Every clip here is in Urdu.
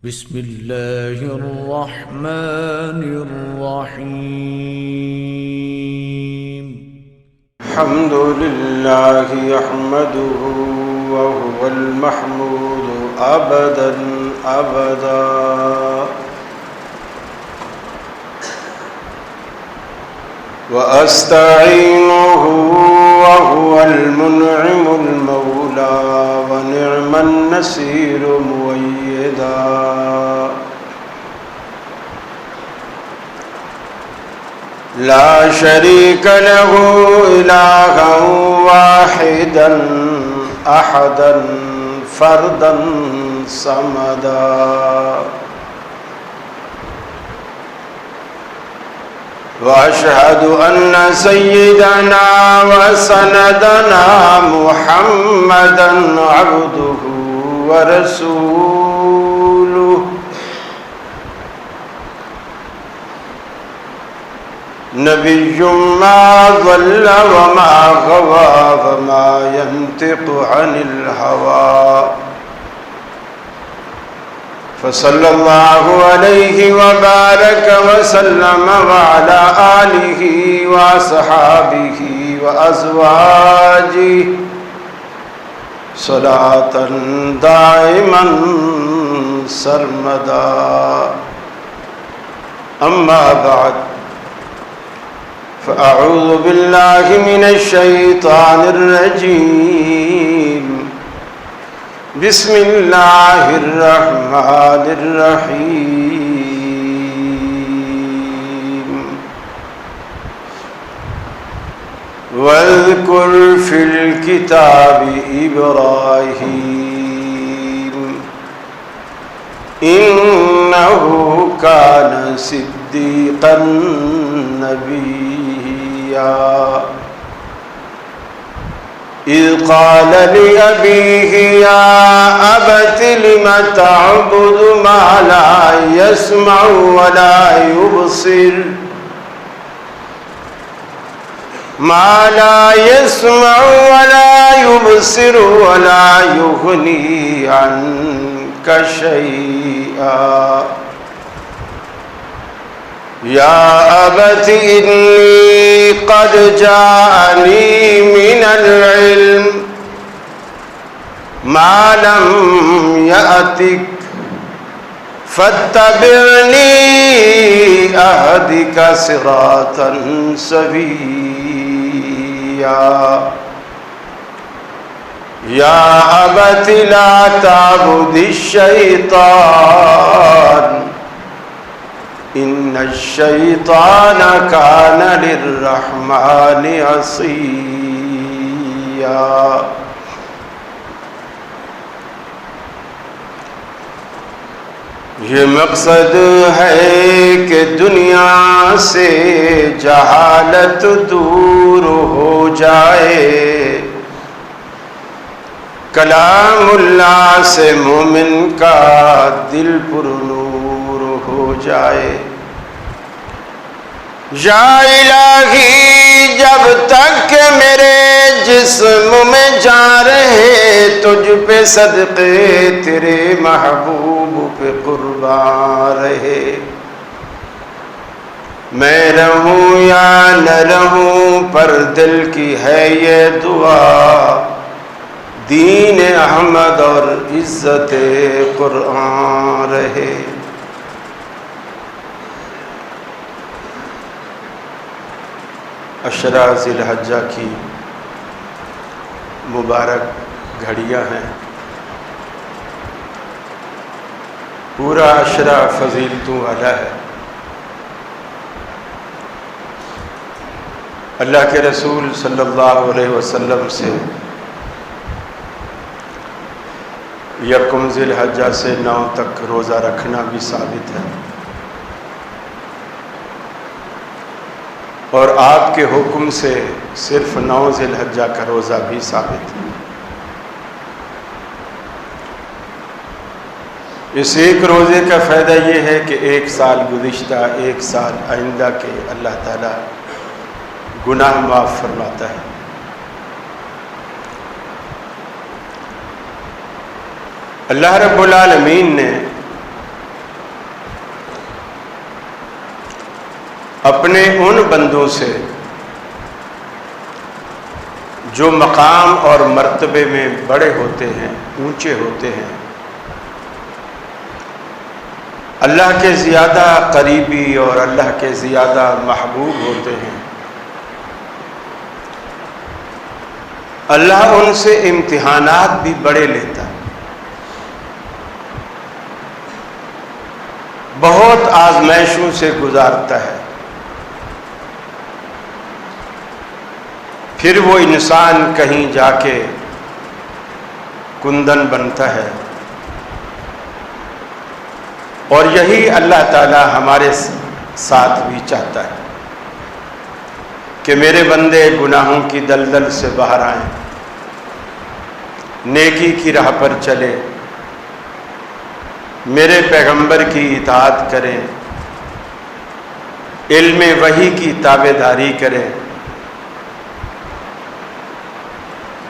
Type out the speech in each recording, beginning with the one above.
بسم الله الرحمن الرحيم. الحمد لله يحمده وهو المحمود أبدا أبدا، وأستعينه وهو المنعم المولى ونعم النصير مؤيدا. لا شريك له إلها واحدا أحدا فردا صمدا، وأشهد أن سيدنا وسندنا محمدا عبده ورسوله، نبي ما ضل وما غوى وما ينطق عن الهوى، فصلى الله عليه وبارك وسلم وعلى آله وأصحابه وأزواجه صلاة دائما سرمدا. أما بعد، فأعوذ بالله من الشيطان الرجيم. بسم الله الرحمن الرحيم. واذكر في الكتاب إبراهيم إنه كان صديقا نبيا، إذ قال لأبيه يا أبت لم تعبد ما لا يسمع ولا يبصر ولا يغني عنك شيئا. يا أبت إني قد جاءني من العلم ما لم يأتك فاتبعني أهدك صراطا سويا. يا أبت لا تعبد الشيطان إن الشيطان كان للرحمن عصيا. یہ مقصد ہے کہ دنیا سے جہالت دور ہو جائے، کلام اللہ سے مومن کا دل پر نور ہو جائے. یا الہی جب تک کہ میرے جسم میں جان رہے، تجھ پہ صدقے تیرے محبوب پہ قربان رہے. میں رہوں یا نہ رہوں پر دل کی ہے یہ دعا، دین احمد اور عزت قرآن رہے. عشرہ ذی الحجہ کی مبارک گھڑیاں ہیں. پورا عشرہ فضیلتوں والا ہے. اللہ کے رسول صلی اللہ علیہ وسلم سے یکم ذی الحجہ سے 9 تک روزہ رکھنا بھی ثابت ہے، اور آپ کے حکم سے صرف 9 ذی الحجہ کا روزہ بھی ثابت ہے. اس ایک روزے کا فائدہ یہ ہے کہ 1 سال گزشتہ 1 سال آئندہ کے اللہ تعالیٰ گناہ معاف فرماتا ہے. اللہ رب العالمین نے اپنے ان بندوں سے جو مقام اور مرتبے میں بڑے ہوتے ہیں، اونچے ہوتے ہیں، اللہ کے زیادہ قریبی اور اللہ کے زیادہ محبوب ہوتے ہیں، اللہ ان سے امتحانات بھی بڑے لیتا ہے، بہت آزمائشوں سے گزارتا ہے، پھر وہ انسان کہیں جا کے کندن بنتا ہے۔ اور یہی اللہ تعالی ہمارے ساتھ بھی چاہتا ہے کہ میرے بندے گناہوں کی دلدل سے باہر آئیں، نیکی کی راہ پر چلے، میرے پیغمبر کی اطاعت کریں، علم وحی کی تابعداری کریں،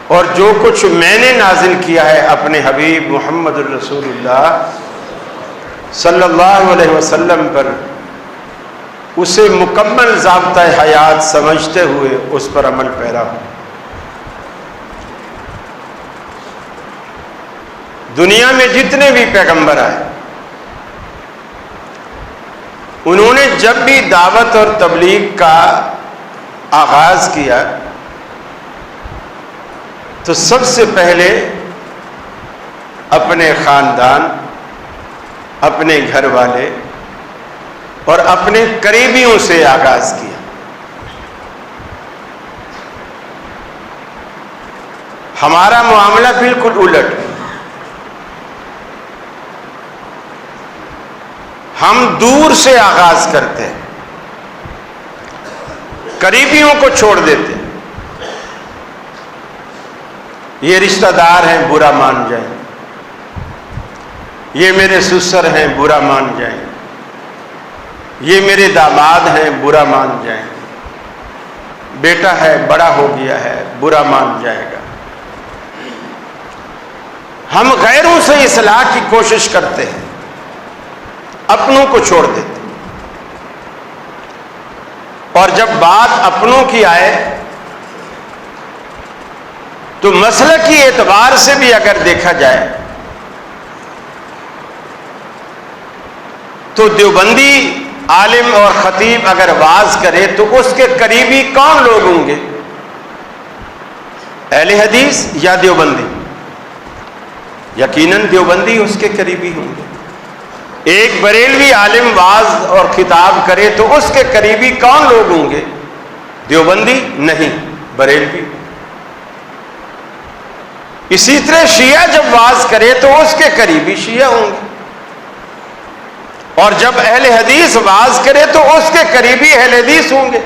اور جو کچھ میں نے نازل کیا ہے اپنے حبیب محمد الرسول اللہ صلی اللہ علیہ وسلم پر، اسے مکمل ضابطہ حیات سمجھتے ہوئے اس پر عمل پیرا ہو۔ دنیا میں جتنے بھی پیغمبر آئے، انہوں نے جب بھی دعوت اور تبلیغ کا آغاز کیا تو سب سے پہلے اپنے خاندان، اپنے گھر والے اور اپنے قریبیوں سے آغاز کیا۔ ہمارا معاملہ بالکل الٹ، ہم دور سے آغاز کرتے ہیں، قریبیوں کو چھوڑ دیتے ہیں۔ یہ رشتہ دار ہیں، برا مان جائیں، یہ میرے سسر ہیں، برا مان جائیں، یہ میرے داماد ہیں، برا مان جائیں، بیٹا ہے، بڑا ہو گیا ہے، برا مان جائے گا۔ ہم غیروں سے اصلاح کی کوشش کرتے ہیں، اپنوں کو چھوڑ دیتے ہیں، اور جب بات اپنوں کی آئے تو مسلکی اعتبار سے بھی اگر دیکھا جائے تو دیوبندی عالم اور خطیب اگر واز کرے تو اس کے قریبی کون لوگ ہوں گے؟ اہل حدیث یا دیوبندی؟ یقیناً دیوبندی اس کے قریبی ہوں گے۔ ایک بریلوی عالم واز اور خطاب کرے تو اس کے قریبی کون لوگ ہوں گے؟ دیوبندی نہیں، بریلوی۔ اسی طرح شیعہ جب واز کرے تو اس کے قریبی شیعہ ہوں گے، اور جب اہل حدیث واز کرے تو اس کے قریبی اہل حدیث ہوں گے۔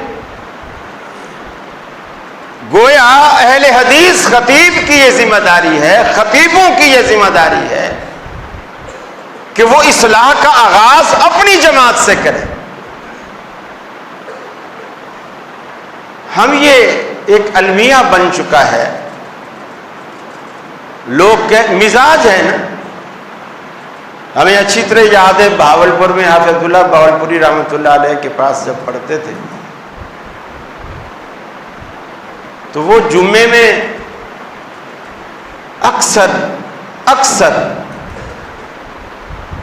گویا اہل حدیث خطیب کی یہ ذمہ داری ہے، خطیبوں کی یہ ذمہ داری ہے کہ وہ اصلاح کا آغاز اپنی جماعت سے کریں۔ ہم یہ ایک المیہ بن چکا ہے، لوگ کہ مزاج ہے نا۔ ہمیں اچھی طرح یاد ہے بہاولپور میں حافظ عبداللہ بہاولپوری رحمۃ اللہ علیہ کے پاس جب پڑھتے تھے تو وہ جمعے میں اکثر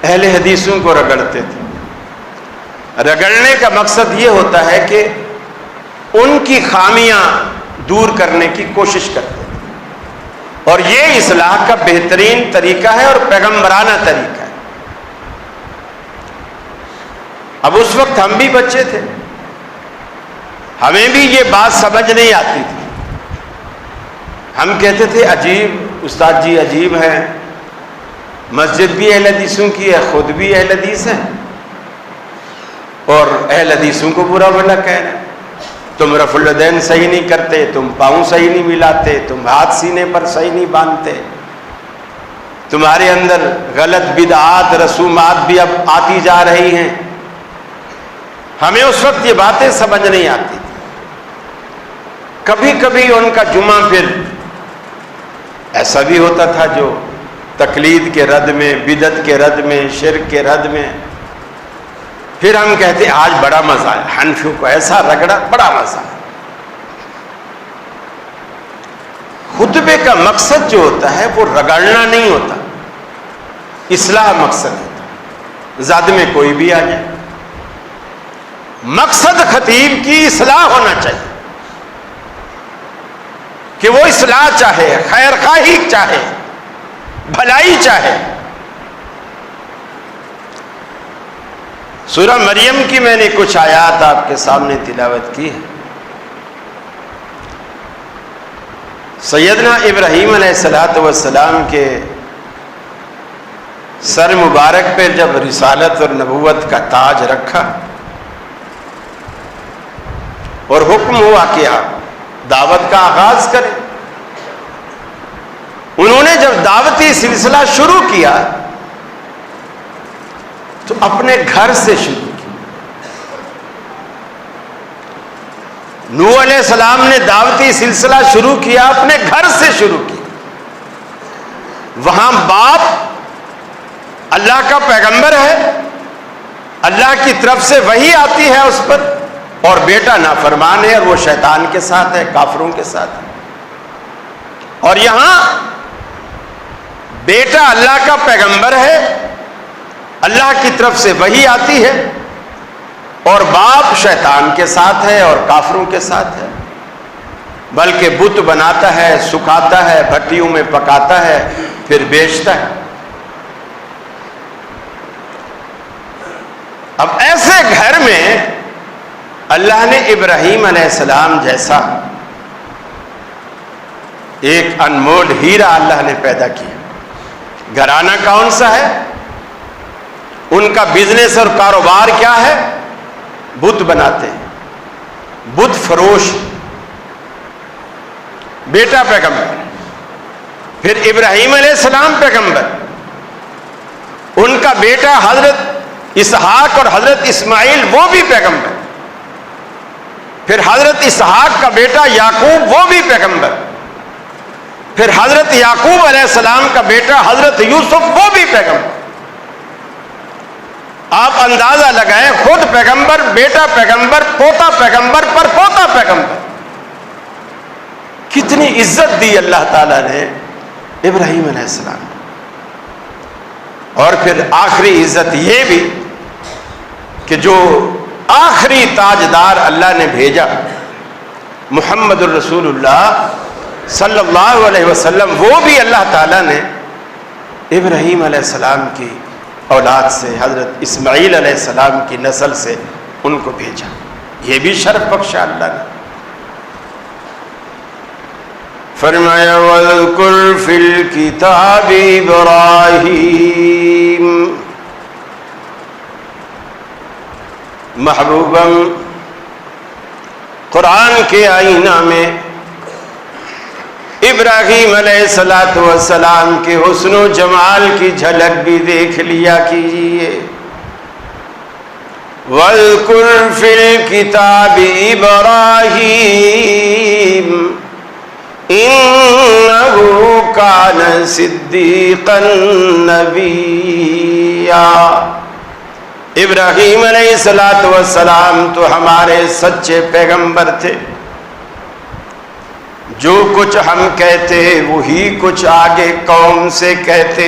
اہل حدیثوں کو رگڑتے تھے۔ رگڑنے کا مقصد یہ ہوتا ہے کہ ان کی خامیاں دور کرنے کی کوشش کرتے ہیں، اور یہ اصلاح کا بہترین طریقہ ہے اور پیغمبرانہ طریقہ ہے۔ اب اس وقت ہم بھی بچے تھے، ہمیں بھی یہ بات سمجھ نہیں آتی تھی، ہم کہتے تھے عجیب استاد جی، عجیب ہیں، مسجد بھی اہل حدیثوں کی ہے، خود بھی اہل حدیث ہیں، اور اہل حدیثوں کو برا بھلا کہہ رہے ہیں۔ تم رفع الیدین صحیح نہیں کرتے، تم پاؤں صحیح نہیں ملاتے، تم ہاتھ سینے پر صحیح نہیں باندھتے، تمہارے اندر غلط بدعات رسومات بھی اب آتی جا رہی ہیں۔ ہمیں اس وقت یہ باتیں سمجھ نہیں آتی۔ کبھی کبھی ان کا جمعہ پھر ایسا بھی ہوتا تھا جو تقلید کے رد میں، بدعت کے رد میں، شرک کے رد میں پھر ہم کہتے آج بڑا مزہ ہے، حنفیوں کو ایسا رگڑا، بڑا مزہ ہے۔ خطبے کا مقصد جو ہوتا ہے وہ رگڑنا نہیں ہوتا، اصلاح مقصد ہوتا ہے۔ زاد میں کوئی بھی آ جائے، مقصد خطیب کی اصلاح ہونا چاہیے کہ وہ اصلاح چاہے، خیر خواہی چاہے، بھلائی چاہے۔ سورہ مریم کی میں نے کچھ آیات آپ کے سامنے تلاوت کی ہے۔ سیدنا ابراہیم علیہ السلام کے سر مبارک پہ جب رسالت اور نبوت کا تاج رکھا اور حکم ہوا کہ آپ دعوت کا آغاز کریں، انہوں نے جب دعوتی سلسلہ شروع کیا تو اپنے گھر سے شروع کی۔ نوح علیہ السلام نے دعوتی سلسلہ شروع کیا، اپنے گھر سے شروع کیا۔ وہاں باپ اللہ کا پیغمبر ہے، اللہ کی طرف سے وحی آتی ہے اس پر، اور بیٹا نافرمان ہے اور وہ شیطان کے ساتھ ہے، کافروں کے ساتھ ہے۔ اور یہاں بیٹا اللہ کا پیغمبر ہے، اللہ کی طرف سے وحی آتی ہے، اور باپ شیطان کے ساتھ ہے اور کافروں کے ساتھ ہے، بلکہ بت بناتا ہے، سکھاتا ہے، بھٹیوں میں پکاتا ہے، پھر بیچتا ہے۔ اب ایسے گھر میں اللہ نے ابراہیم علیہ السلام جیسا ایک انمول ہیرا اللہ نے پیدا کیا۔ گھرانہ کون سا ہے؟ ان کا بزنس اور کاروبار کیا ہے؟ بت بناتے ہیں، بت فروش۔ بیٹا پیغمبر، پھر ابراہیم علیہ السلام پیغمبر، ان کا بیٹا حضرت اسحاق اور حضرت اسماعیل وہ بھی پیغمبر، پھر حضرت اسحاق کا بیٹا یعقوب وہ بھی پیغمبر، پھر حضرت یعقوب علیہ السلام کا بیٹا حضرت یوسف وہ بھی پیغمبر۔ آپ اندازہ لگائیں، خود پیغمبر، بیٹا پیغمبر، پوتا پیغمبر، پر پوتا پیغمبر۔ کتنی عزت دی اللہ تعالیٰ نے ابراہیم علیہ السلام۔ اور پھر آخری عزت یہ بھی کہ جو آخری تاجدار اللہ نے بھیجا، محمد الرسول اللہ صلی اللہ علیہ وسلم، وہ بھی اللہ تعالیٰ نے ابراہیم علیہ السلام کی اولاد سے، حضرت اسماعیل علیہ السلام کی نسل سے ان کو بھیجا۔ یہ بھی شرف بخشا اللہ نے۔ فرمایا وَاذْكُرْ فِي الْكِتَابِ إِبْرَاهِيمَ، محبوباً قرآن کے آئینہ میں ابراہیم علیہ السلام کے حسن و جمال کی جھلک بھی دیکھ لیا کیجیے۔ وَاذْكُرْ فِي الْكِتَابِ إِبْرَاهِيمَ إِنَّهُ كَانَ صِدِّيقًا نَبِيًّا۔ ابراہیم علیہ السلام تو ہمارے سچے پیغمبر تھے، جو کچھ ہم کہتے وہی کچھ آگے قوم سے کہتے،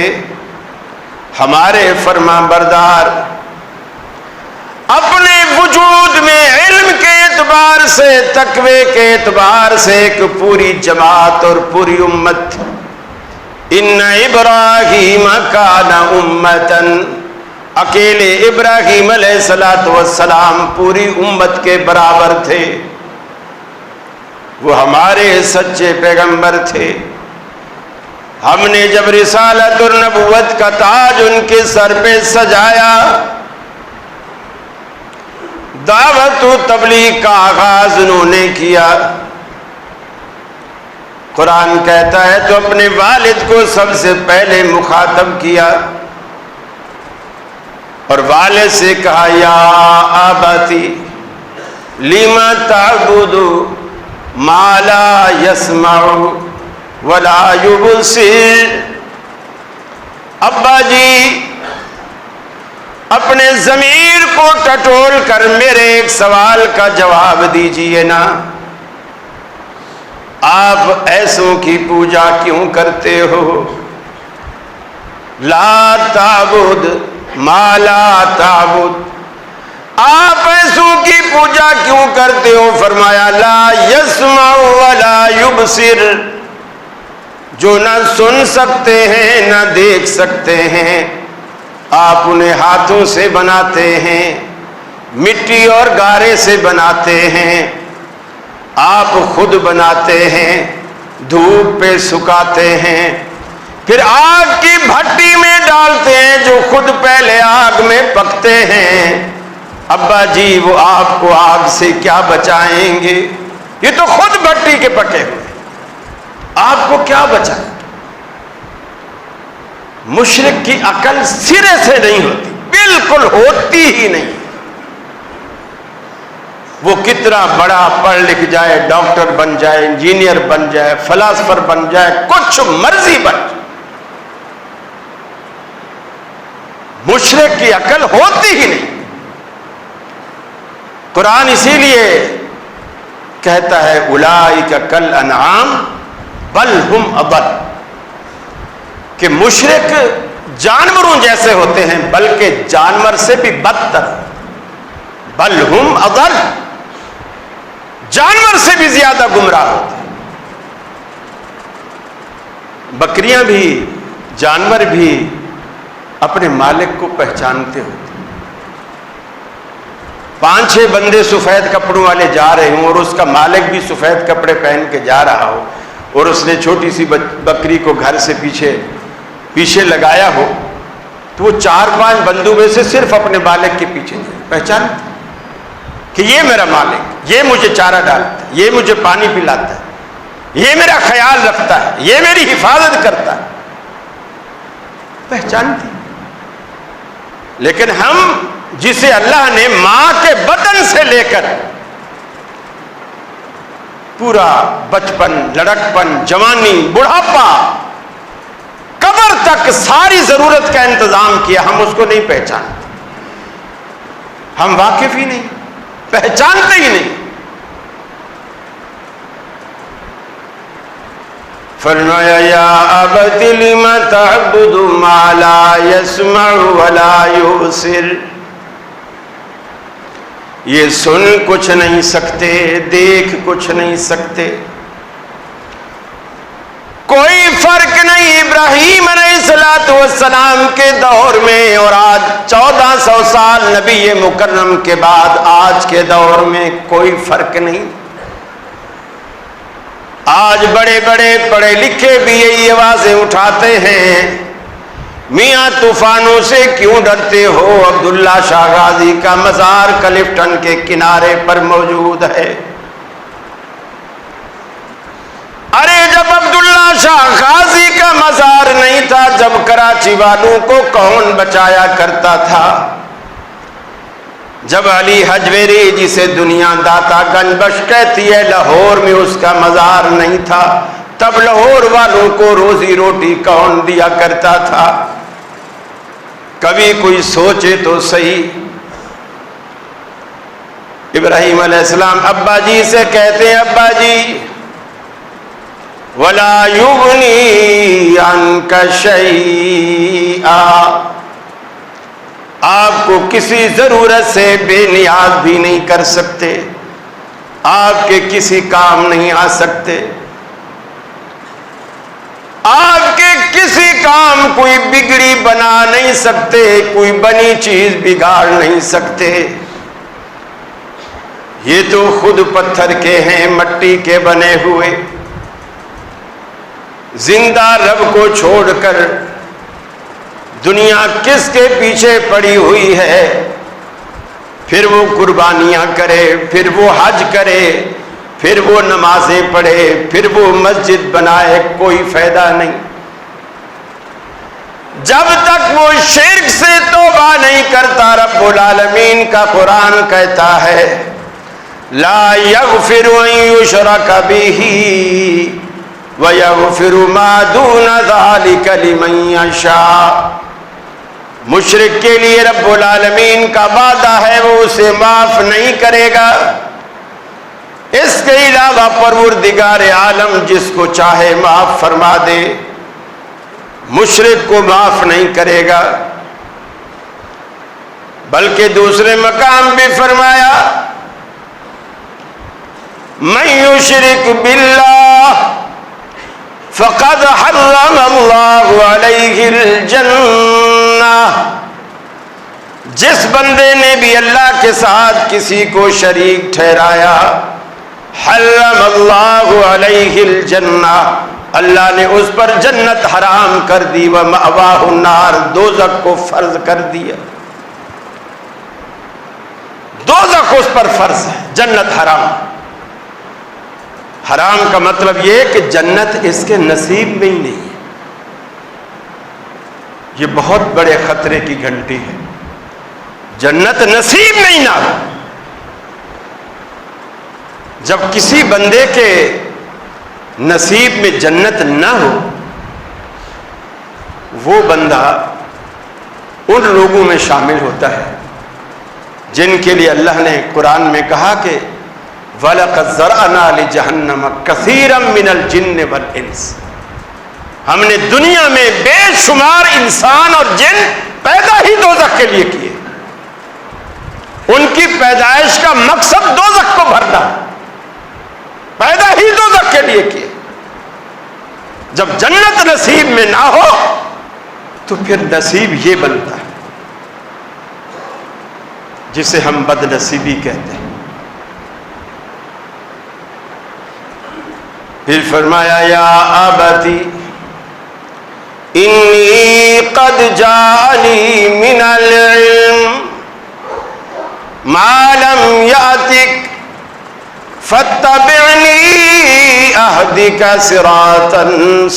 ہمارے فرما بردار، اپنے وجود میں علم کے اعتبار سے، تقوی کے اعتبار سے ایک پوری جماعت اور پوری امت تھی۔ ان ابراہیم کان امتن، اکیلے ابراہیم علیہ السلام پوری امت کے برابر تھے، وہ ہمارے سچے پیغمبر تھے۔ ہم نے جب رسالت اور نبوت کا تاج ان کے سر پہ سجایا، دعوت و تبلیغ کا آغاز انہوں نے کیا۔ قرآن کہتا ہے تو اپنے والد کو سب سے پہلے مخاطب کیا، اور والد سے کہا یا آباتی لما تعبد ما لا يسمع ولا يبصر۔ ابا جی، اپنے ضمیر کو ٹٹول کر میرے ایک سوال کا جواب دیجئے نا، آپ ایسوں کی پوجا کیوں کرتے ہو؟ لا تعبد ما لا تعبد، آپ ایسوں کی پوجا کیوں کرتے ہو؟ فرمایا لا یسمع ولا یبصر، جو نہ سن سکتے ہیں نہ دیکھ سکتے ہیں، آپ انہیں ہاتھوں سے بناتے ہیں، مٹی اور گارے سے بناتے ہیں، آپ خود بناتے ہیں، دھوپ پہ سکھاتے ہیں، پھر آگ کی بھٹی میں ڈالتے ہیں جو خود پہلے آگ میں پکتے ہیں۔ ابا جی وہ آپ کو آگ سے کیا بچائیں گے؟ یہ تو خود بھٹی کے پکے ہوئے، آپ کو کیا بچائیں؟ مشرک کی عقل سرے سے نہیں ہوتی، بالکل ہوتی ہی نہیں۔ وہ کتنا بڑا پڑھ لکھ جائے، ڈاکٹر بن جائے، انجینئر بن جائے، فلاسفر بن جائے، کچھ مرضی بن جائے، مشرک کی عقل ہوتی ہی نہیں۔ قرآن اسی لیے کہتا ہے اولئک کالانعام بل ہم اضل، کہ مشرک جانوروں جیسے ہوتے ہیں بلکہ جانور سے بھی بدتر، بل ہم اضل، جانور سے بھی زیادہ گمراہ ہوتے ہیں۔ بکریاں بھی، جانور بھی اپنے مالک کو پہچانتے ہوتے ہیں۔ 5-6 بندے سفید کپڑوں والے جا رہے ہوں اور اس کا مالک بھی سفید کپڑے پہن کے جا رہا ہو، اور اس نے چھوٹی سی بکری کو گھر سے پیچھے لگایا ہو، تو وہ 4-5 بندوں میں سے صرف اپنے مالک کے پیچھے پہچانتے کہ یہ میرا مالک، یہ مجھے چارہ ڈالتا ہے، یہ مجھے پانی پلاتا ہے، یہ میرا خیال رکھتا ہے، یہ میری حفاظت کرتا ہے، پہچانتے۔ لیکن ہم جسے اللہ نے ماں کے بطن سے لے کر پورا بچپن، لڑکپن، جوانی، بڑھاپا، قبر تک ساری ضرورت کا انتظام کیا، ہم اس کو نہیں پہچانتے، ہم واقف ہی نہیں، پہچانتے ہی نہیں۔ فرمایا یا ابت لم تعبد ما لا يسمع ولا يبصر، یہ سن کچھ نہیں سکتے، دیکھ کچھ نہیں سکتے، کوئی فرق نہیں ابراہیم علیہ السلام کے دور میں اور آج 1400 سال نبی مکرم کے بعد آج کے دور میں کوئی فرق نہیں۔ آج بڑے بڑے پڑھے لکھے بھی یہی آوازیں اٹھاتے ہیں، میاں طوفانوں سے کیوں ڈرتے ہو؟ عبداللہ شاہ غازی کا مزار کلفٹن کے کنارے پر موجود ہے۔ ارے جب عبداللہ شاہ غازی کا مزار نہیں تھا، جب کراچی والوں کو کون بچایا کرتا تھا؟ جب علی حجویری جسے دنیا داتا گنج بخش کہتی ہے لاہور میں اس کا مزار نہیں تھا، تب لاہور والوں کو روزی روٹی کون دیا کرتا تھا؟ کبھی کوئی سوچے تو صحیح۔ ابراہیم علیہ السلام ابا جی سے کہتے ہیں ابا جی وَلَا يُغْنِي عَنْكَ شَيْئًا، آپ کو کسی ضرورت سے بے نیاز بھی نہیں کر سکتے، آپ کے کسی کام نہیں آ سکتے، آپ کے کسی کام کوئی بگڑی بنا نہیں سکتے، کوئی بنی چیز بگاڑ نہیں سکتے۔ یہ تو خود پتھر کے ہیں، مٹی کے بنے ہوئے، زندہ رب کو چھوڑ کر دنیا کس کے پیچھے پڑی ہوئی ہے؟ پھر وہ قربانیاں کرے، پھر وہ حج کرے، پھر وہ نمازیں پڑھے، پھر وہ مسجد بنائے، کوئی فائدہ نہیں۔ جب تک وہ شرک سے توبہ نہیں کرتا، رب العالمین کا قرآن کہتا ہے لا یغفر ان یشرک بہ ویغفر ما دون ذلک لمن یشاء، مشرک کے لیے رب العالمین کا وعدہ ہے وہ اسے معاف نہیں کرے گا. اس کے علاوہ پروردگار عالم جس کو چاہے معاف فرما دے، مشرک کو معاف نہیں کرے گا. بلکہ دوسرے مقام بھی فرمایا من یشرک باللہ فقد حرم اللہ علیہ الجنہ. جس بندے نے بھی اللہ کے ساتھ کسی کو شریک ٹھہرایا، حرم اللہ علیہ الجنہ، اللہ نے اس پر جنت حرام کر دی. ومأواہ النار، دوزخ کو فرض کر دیا. دوزخ اس پر فرض ہے، جنت حرام. حرام کا مطلب یہ کہ جنت اس کے نصیب میں ہی نہیں ہے. یہ بہت بڑے خطرے کی گھنٹی ہے. جنت نصیب نہیں نہ ہو. جب کسی بندے کے نصیب میں جنت نہ ہو، وہ بندہ ان لوگوں میں شامل ہوتا ہے جن کے لیے اللہ نے قرآن میں کہا کہ وَلَقَدْ ذَرَأْنَا لِجَهَنَّمَ كَثِيرًا مِنَ الْجِنِّ وَالْإِنسِ. ہم نے دنیا میں بے شمار انسان اور جن پیدا ہی دوزخ کے لیے کیے. ان کی پیدائش کا مقصد دوزخ کو بھرنا، پیدا ہی دوزخ کے لیے کیے. جب جنت نصیب میں نہ ہو تو پھر نصیب یہ بنتا ہے جسے ہم بد نصیبی کہتے ہیں. پھر فرمایا یا ابتی انی قد جاءنی من العلم ما لم یأتک فاتبعنی اہدک صراطا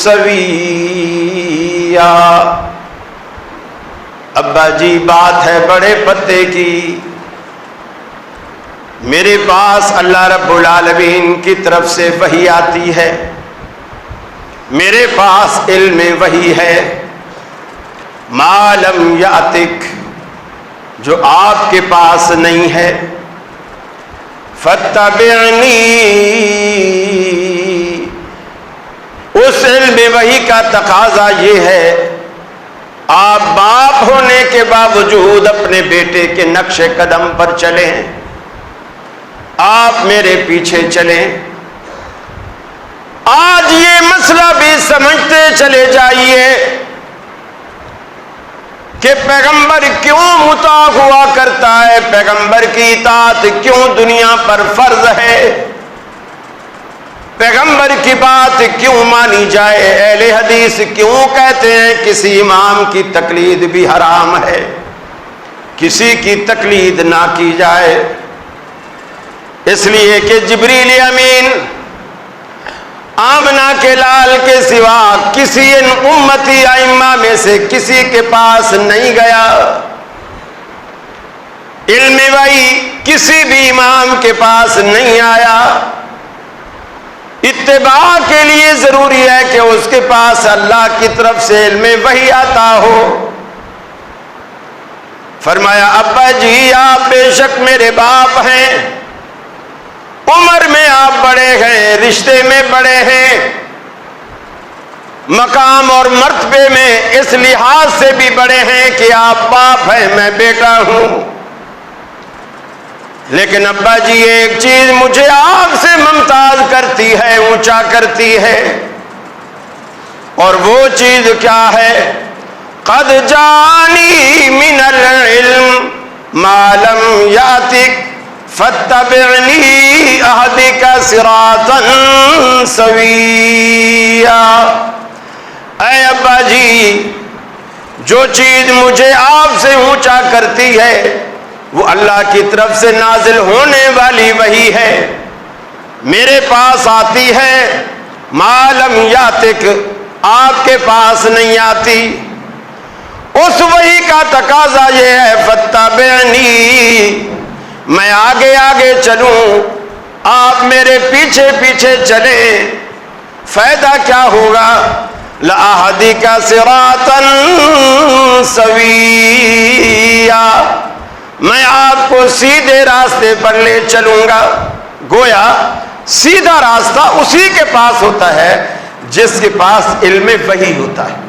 سویا. ابا جی بات ہے بڑے پتے کی. میرے پاس اللہ رب العالمین کی طرف سے وحی آتی ہے، میرے پاس علم وحی ہے. ما لم یأتک، جو آپ کے پاس نہیں ہے. فاتبعنی، اس علم وحی کا تقاضا یہ ہے آپ باپ ہونے کے باوجود اپنے بیٹے کے نقش قدم پر چلیں، آپ میرے پیچھے چلیں. آج یہ مسئلہ بھی سمجھتے چلے جائیے کہ پیغمبر کیوں مطاع ہوا کرتا ہے، پیغمبر کی اطاعت کیوں دنیا پر فرض ہے، پیغمبر کی بات کیوں مانی جائے. اہل حدیث کیوں کہتے ہیں کسی امام کی تقلید بھی حرام ہے، کسی کی تقلید نہ کی جائے. اس لیے کہ جبریل امین آمنہ کے لال کے سوا کسی امتی ائمہ میں سے کسی کے پاس نہیں گیا. علم وحی کسی بھی امام کے پاس نہیں آیا. اتباع کے لیے ضروری ہے کہ اس کے پاس اللہ کی طرف سے علم وحی آتا ہو. فرمایا ابا جی آپ بے شک میرے باپ ہیں، عمر میں آپ بڑے ہیں، رشتے میں بڑے ہیں، مقام اور مرتبے میں اس لحاظ سے بھی بڑے ہیں کہ آپ باپ ہیں، میں بیٹا ہوں. لیکن ابا جی ایک چیز مجھے آپ سے ممتاز کرتی ہے، اونچا کرتی ہے، اور وہ چیز کیا ہے؟ قد جانی من العلم ما لم یاتک فاتبعنی اہدک صراطا سویا. اے ابا جی جو چیز مجھے آپ سے اونچا کرتی ہے وہ اللہ کی طرف سے نازل ہونے والی وحی ہے، میرے پاس آتی ہے. ما لم یاتک، آپ کے پاس نہیں آتی. اس وحی کا تقاضا یہ ہے فاتبعنی، میں آگے آگے چلوں، آپ میرے پیچھے پیچھے چلیں. فائدہ کیا ہوگا؟ لَأَهْدِكَ صِرَاطًا سَوِيًّا، میں آپ کو سیدھے راستے پر لے چلوں گا۔ گویا سیدھا راستہ اسی کے پاس ہوتا ہے جس کے پاس علم وحی ہوتا ہے۔